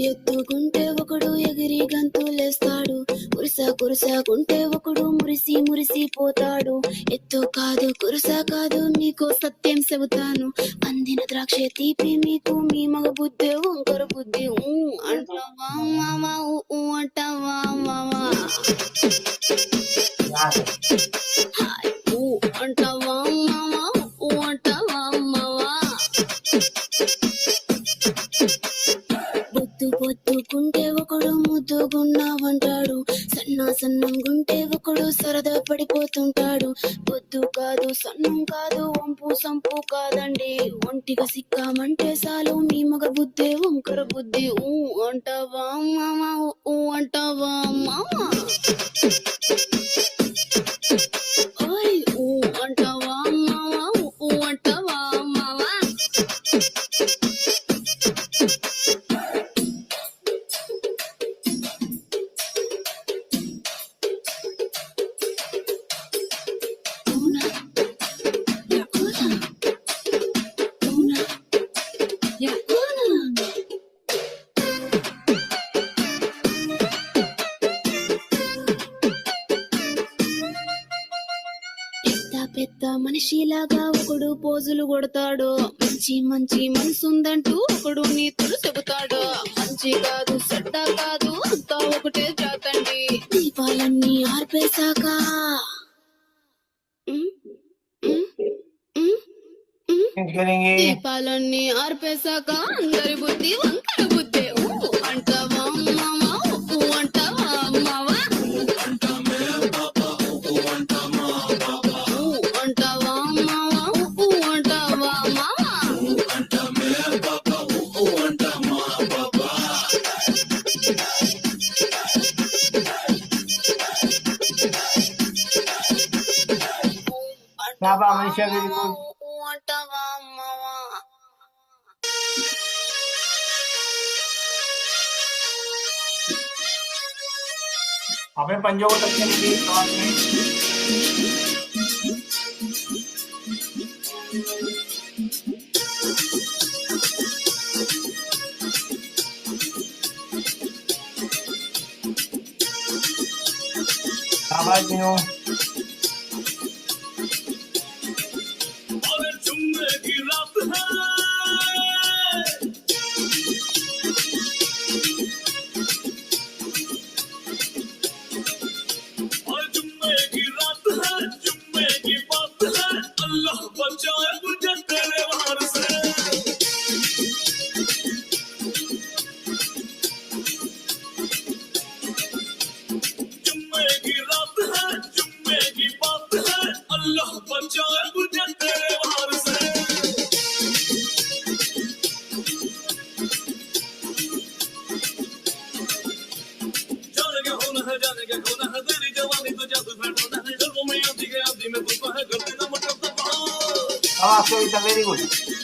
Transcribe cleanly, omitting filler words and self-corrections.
ఎత్తుకుంటే ఒకడు ఎగిరి గంతులేస్తాడు, కురుసాకుంటే ఒకడు మురిసిపోతాడు. ఎత్తు కాదు కురుసా కాదు నీకో సత్యం చెబుతాను, అందిన ద్రాక్ష తీపి మీకు మీ మగ బుద్ధి వంకర బుద్ధి. అంటావా మావా అంటావా మావా, అంటావా మావా అంటావా మావా. పొద్దుకుంటే ఒకడు ముద్దుగున్నావంటాడు, సన్నంగుంటే ఒకడు సరదా పడిపోతుంటాడు. పొద్దు కాదు సన్నం కాదు వంపు సంపు కాదండి, ఒంటిగా సిక్కామంటే చాలు మీ మగ బుద్ధి వంకర బుద్ధి. అంటావా మామా అంటావా మామా, ఓయ్ అంటావా మామా అంటావా మామా. పెద్ద మనిషిలాగా ఒకడు పోజులు కొడతాడు, మంచి మనసుందంటూ ఒకడు నీతులు చెబుతాడు. మంచి కాదు చెడ్డ కాదు అంతా ఒకటే జాతండి, దీపాలన్నీ ఆర్పేశాక దీపాలన్నీ ఆర్పేశాక అందరి బుద్ధి వంకర బుద్ధి. అంటావా మామా అంటావా మావా, అంటావా మావా అంటావా మావా. అంటావా మావా. आपने पंजों को तक Very good.